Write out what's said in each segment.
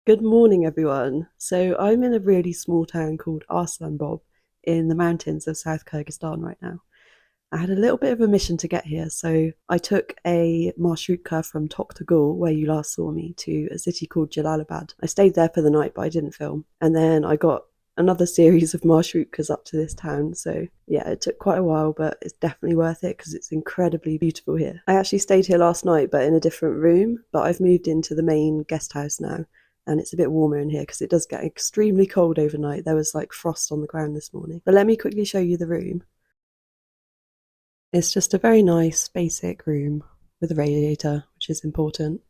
Good morning, everyone. So I'm in a really small town called Arslanbob in the mountains of South Kyrgyzstan right now. I had a little bit of a mission to get here, so I took a marshrutka from Toktagul, where you last saw me, to a city called Jalalabad. I stayed there for the night, but I didn't film. And then I got another series of marshrutkas up to this town. So yeah, it took quite a while, but it's definitely worth it because it's incredibly beautiful here. I actually stayed here last night, but in a different room, but I've moved into the main guest house now. And it's a bit warmer in here because it does get extremely cold overnight. There was like frost on the ground this morning. But let me quickly show you the room. It's just a very nice, basic room with a radiator, which is important.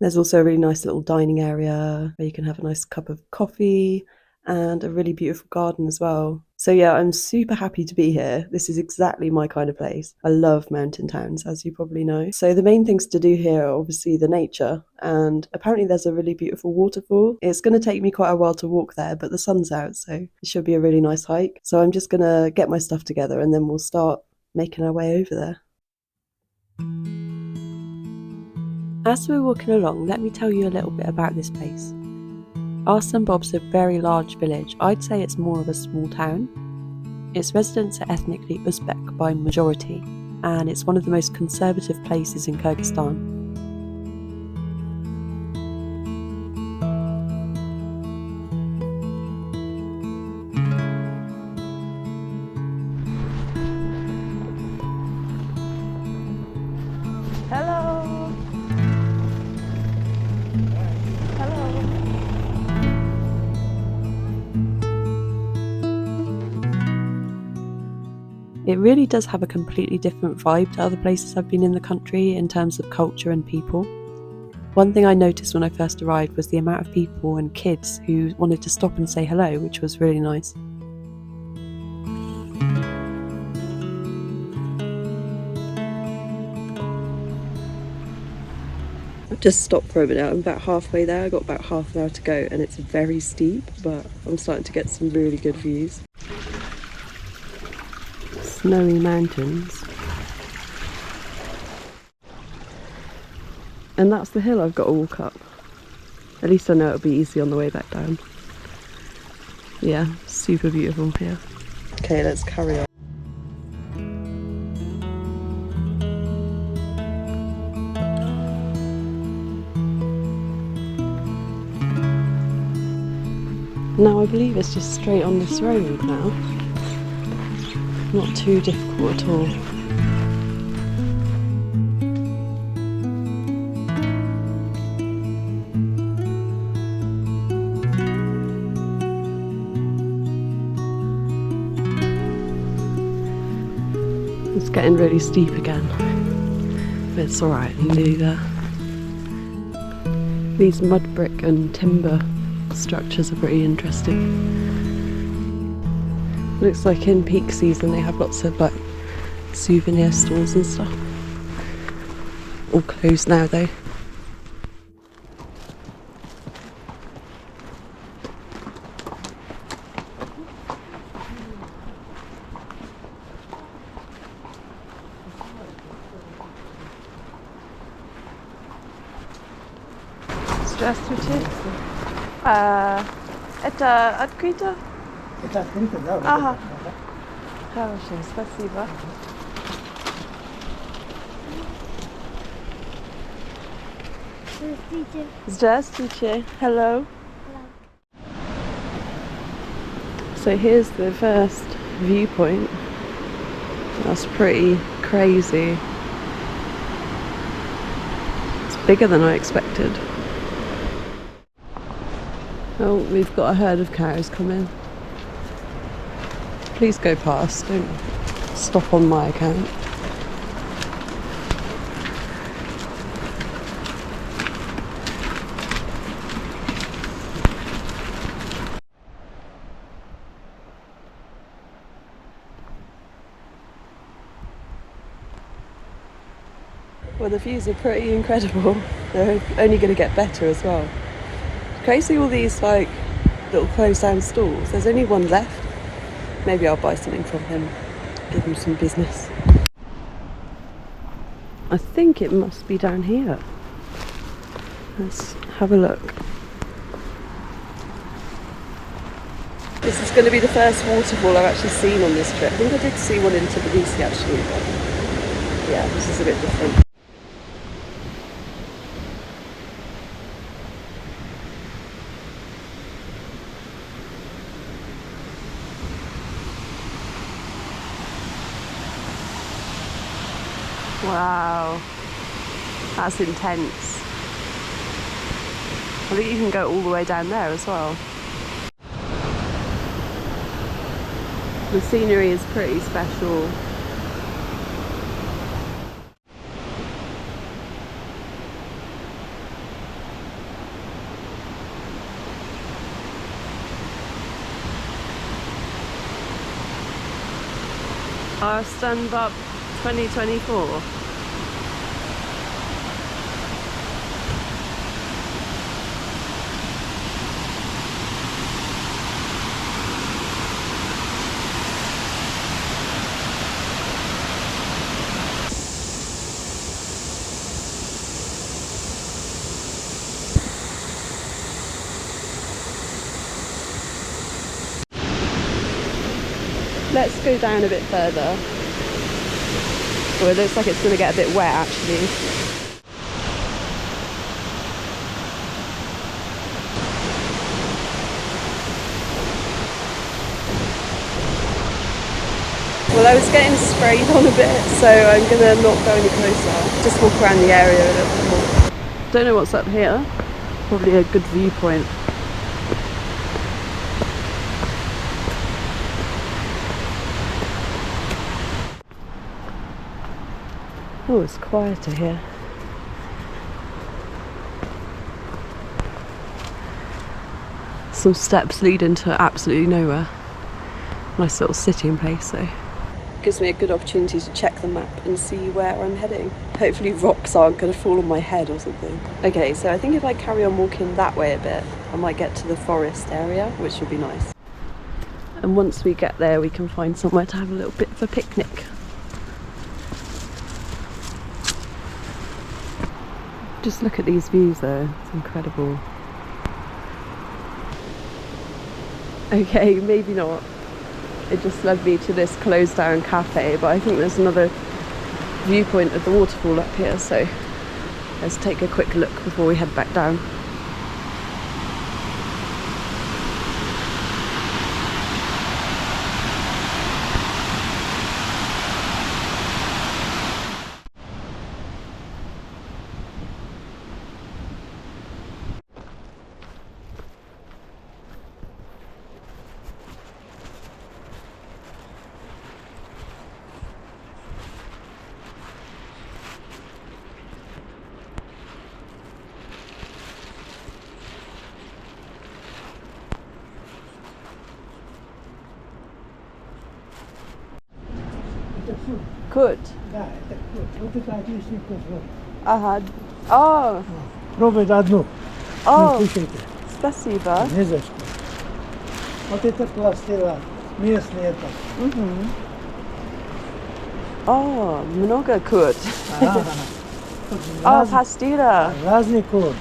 There's also a really nice little dining area where you can have a nice cup of coffee and a really beautiful garden as well. So yeah, I'm super happy to be here. This is exactly my kind of place. I love mountain towns, as you probably know. So the main things to do here are obviously the nature, and apparently there's a really beautiful waterfall. It's going to take me quite a while to walk there, but the sun's out, so it should be a really nice hike. So I'm just going to get my stuff together and then we'll start making our way over there. As we're walking along, let me tell you a little bit about this place. Arslanbob's a very large village. I'd say it's more of a small town. Its residents are ethnically Uzbek by majority, and it's one of the most conservative places in Kyrgyzstan. Hello! Hello! It really does have a completely different vibe to other places I've been in the country in terms of culture and people. One thing I noticed when I first arrived was the amount of people and kids who wanted to stop and say hello, which was really nice. I've just stopped for a minute. I'm about halfway there. I've got about half an hour to go and it's very steep, but I'm starting to get some really good views. Snowy mountains. And that's the hill I've got to walk up. At least I know it'll be easy on the way back down. Yeah, super beautiful here. Okay, let's carry on. Now I believe it's just straight on this road now. Not too difficult at all. It's getting really steep again, but it's alright, I'm nearly there. These mud brick and timber structures are pretty interesting. Looks like in peak season they have lots of like souvenir stores and stuff. All closed now though. Здравствуйте. Это открыто? Это открыто, да? Ага. Хорошо, спасибо. Здравствуйте. Здравствуйте. Hello. So here's the first viewpoint. That's pretty crazy. It's bigger than I expected. Oh, we've got a herd of cows coming. Please go past, don't stop on my account. Well, the views are pretty incredible. They're only going to get better as well. Can you see all these like little closed down stalls? There's only one left. Maybe I'll buy something from him, give him some business. I think it must be down here. Let's have a look. This is going to be the first waterfall I've actually seen on this trip. I think I did see one in Tbilisi actually, but yeah, this is a bit different. Wow, that's intense. I think you can go all the way down there as well. The scenery is pretty special. Arslanbob 2024. Let's go down a bit further. Oh, it looks like it's going to get a bit wet actually. Well, I was getting sprayed on a bit, so I'm going to not go any closer. Just walk around the area a little bit more. Don't know what's up here. Probably a good viewpoint. Oh, it's quieter here. Some steps lead into absolutely nowhere. Nice little sitting place, so gives me a good opportunity to check the map and see where I'm heading. Hopefully rocks aren't going to fall on my head or something. Okay, so I think if I carry on walking that way a bit, I might get to the forest area, which would be nice. And once we get there, we can find somewhere to have a little bit of a picnic. Just look at these views though, it's incredible. Okay, maybe not. It just led me to this closed down cafe, but I think there's another viewpoint of the waterfall up here, so let's take a quick look before we head back down. Good. Да, это кот. Вот это отличный кот. Вот. Ага. О! Пробуйте одну. О! Кушайте. Спасибо. Не за что. Вот это пластила. Местный это. О, много кот. Ага. О, пастила. Разный кот.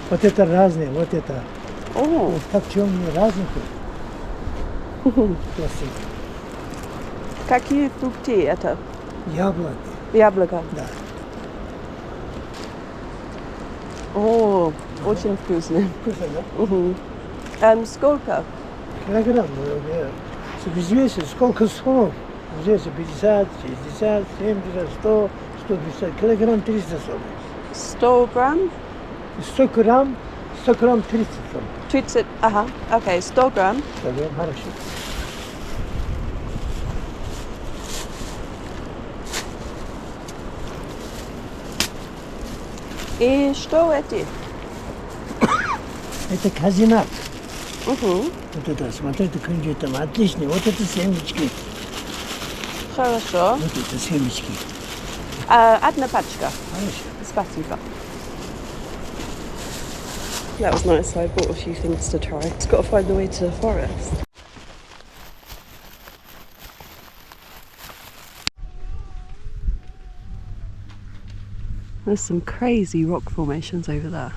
Вот это разный, вот это. О. Вот как темный разный кот. Пластила. Какие фрукты это? Яблоки. Яблоко. Да. О, очень вкусно. Вкусно, да? Сколько? Килограмм. Взвесить сколько слов? Здесь 50, 60, 70, 100, 150. Килограмм 300 сомов. 100 грамм? 100 грамм 30 сомов. 30, ага, окей, 100 грамм. 100 грамм, хорошо. И что эти? Это казинак. Угу. Вот это, смотрите, какие там отличные. Вот это семечки. Хорошо. Вот это семечки. Одна пачка. Хорошо. Спасибо. That was nice, so I bought a few things to try. Just got to find the way to the forest. There's some crazy rock formations over there.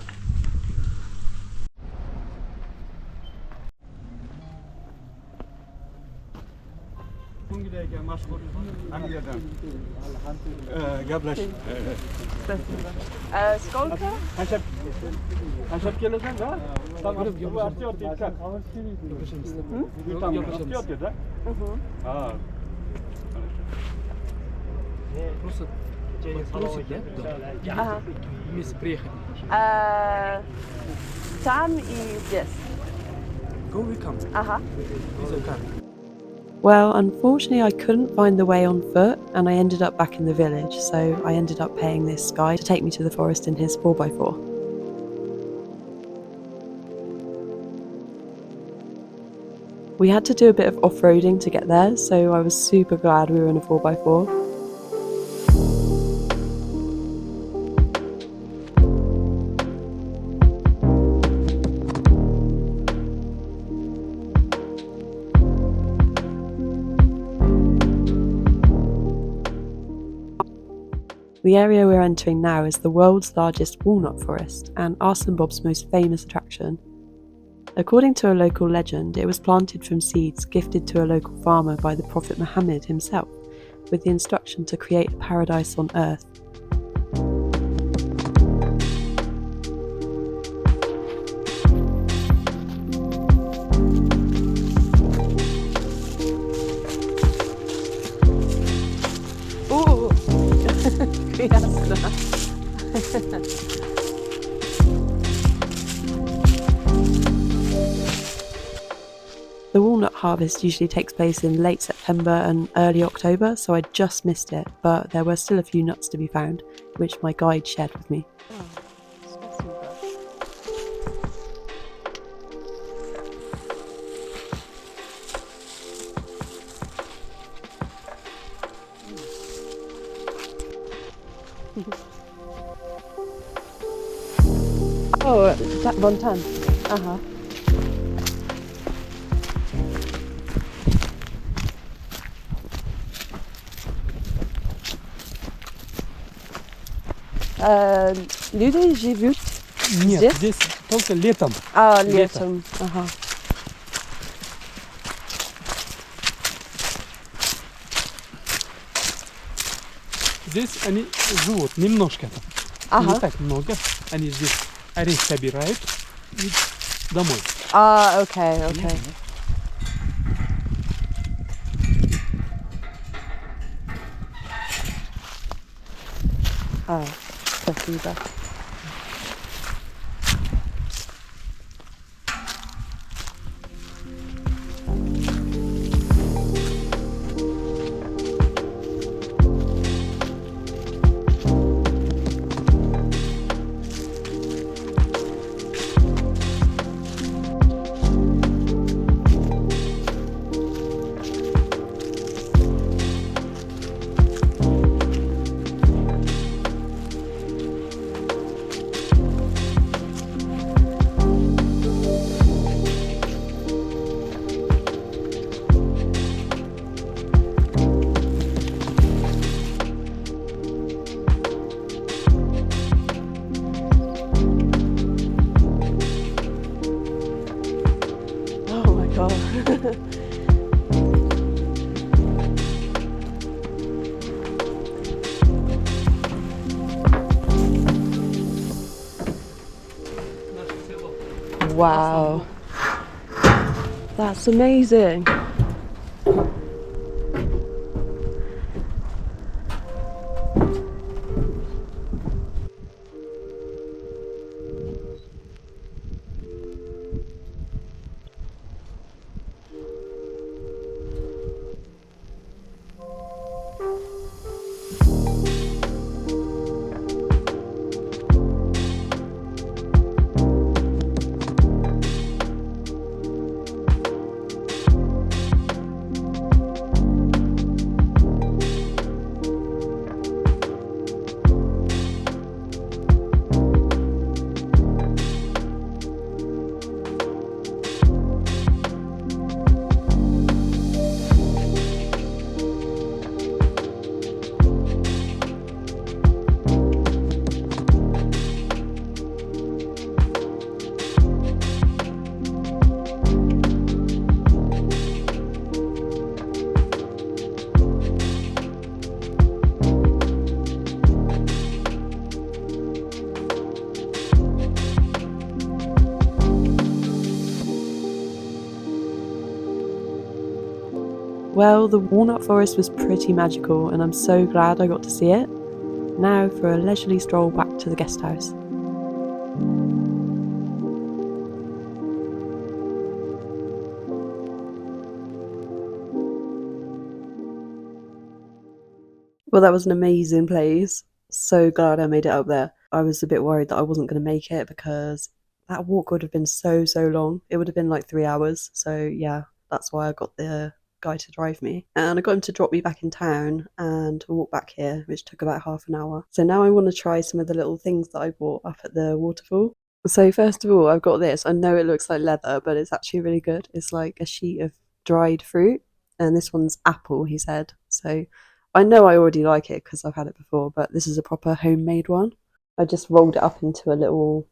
Angegangen. Gablaş. Сколько? Kaçak geleceksin ha? Tamam. Bu artıyor dikkat. Tamam. Artıyor da. Ha. Просто просит, да? Ага. Вместе приехать. Там и здесь. Go we come. Ага. It's okay. Well, unfortunately, I couldn't find the way on foot, and I ended up back in the village, so I ended up paying this guy to take me to the forest in his 4x4. We had to do a bit of off-roading to get there, so I was super glad we were in a 4x4. The area we're entering now is the world's largest walnut forest and Arslanbob's most famous attraction. According to a local legend, it was planted from seeds gifted to a local farmer by the Prophet Muhammad himself, with the instruction to create a paradise on earth. The walnut harvest usually takes place in late September and early October, so I just missed it, but there were still a few nuts to be found, which my guide shared with me. Oh, that Bontan. Uh-huh. Люди живут Нет, здесь? здесь только летом. Летом. Ага. Здесь они живут немножко. Ага. Не так много. Они здесь орех собирают и домой. Окей. Спасибо. Oh my god. Wow. That's amazing. Well, the walnut forest was pretty magical and I'm so glad I got to see it. Now for a leisurely stroll back to the guest house. Well, that was an amazing place. So glad I made it up there. I was a bit worried that I wasn't going to make it because that walk would have been so long. It would have been like 3 hours. So yeah, that's why I got the guy to drive me. And I got him to drop me back in town and to walk back here, which took about half an hour. So now I want to try some of the little things that I bought up at the waterfall. So first of all, I've got this. I know it looks like leather, but it's actually really good. It's like a sheet of dried fruit. And this one's apple, he said. So I know I already like it because I've had it before, but this is a proper homemade one. I just rolled it up into a little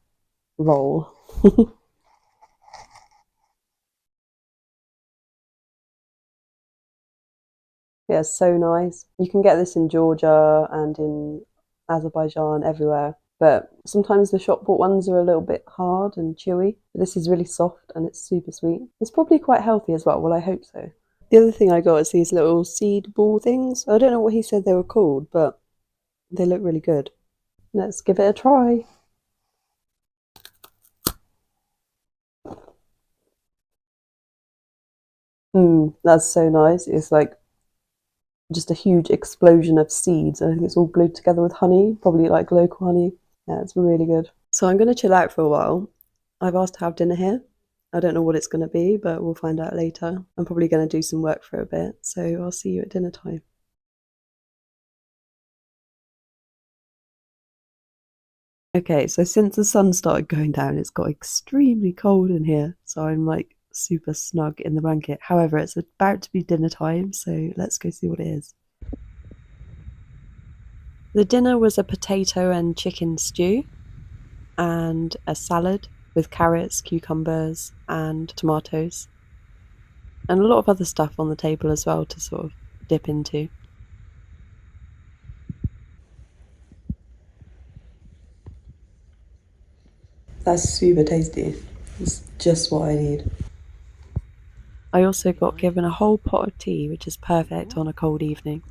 roll. Yeah, it's so nice. You can get this in Georgia and in Azerbaijan, everywhere. But sometimes the shop bought ones are a little bit hard and chewy. But this is really soft and it's super sweet. It's probably quite healthy as well. Well, I hope so. The other thing I got is these little seed ball things. I don't know what he said they were called, but they look really good. Let's give it a try. That's so nice. It's like just a huge explosion of seeds. I think it's all glued together with honey, probably like local honey. Yeah, it's really good. So I'm going to chill out for a while. I've asked to have dinner here. I don't know what it's going to be, but we'll find out later. I'm probably going to do some work for a bit, so I'll see you at dinner time. Okay, so since the sun started going down, it's got extremely cold in here, so I'm like super snug in the blanket. However, it's about to be dinner time, so let's go see what it is. The dinner was a potato and chicken stew and a salad with carrots, cucumbers, and tomatoes, and a lot of other stuff on the table as well to sort of dip into. That's super tasty. It's just what I need. I also got given a whole pot of tea, which is perfect on a cold evening.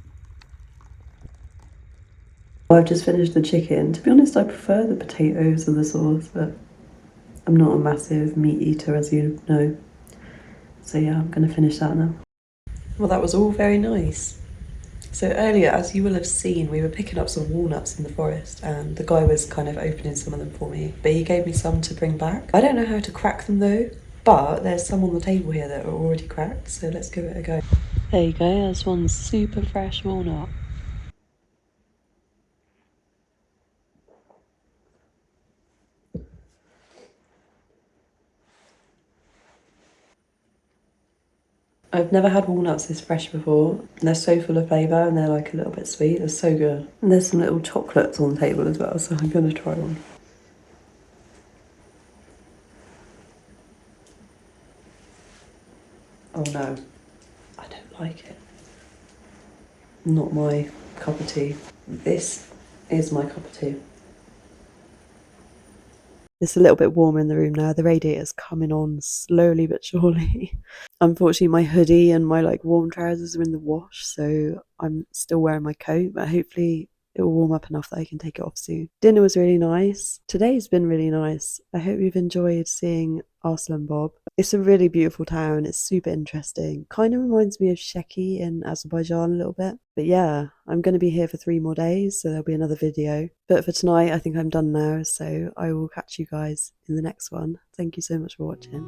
I've just finished the chicken. To be honest, I prefer the potatoes and the sauce, but I'm not a massive meat eater, as you know. So yeah, I'm going to finish that now. Well, that was all very nice. So earlier, as you will have seen, we were picking up some walnuts in the forest and the guy was kind of opening some of them for me, but he gave me some to bring back. I don't know how to crack them though, but there's some on the table here that are already cracked, so let's give it a go. There you go, there's one super fresh walnut. I've never had walnuts this fresh before. They're so full of flavour and they're like a little bit sweet. They're so good. And there's some little chocolates on the table as well, so I'm going to try one. Oh no, I don't like it. Not my cup of tea. This is my cup of tea. It's a little bit warmer in the room now. The radiator's coming on slowly but surely. Unfortunately, my hoodie and my like warm trousers are in the wash, so I'm still wearing my coat, but hopefully it will warm up enough that I can take it off soon. Dinner was really nice. Today's been really nice. I hope you've enjoyed seeing Arslanbob. It's a really beautiful town. It's super interesting. Kind of reminds me of Sheki in Azerbaijan a little bit. But yeah, I'm going to be here for 3 more days, so there'll be another video. But for tonight, I think I'm done now, so I will catch you guys in the next one. Thank you so much for watching.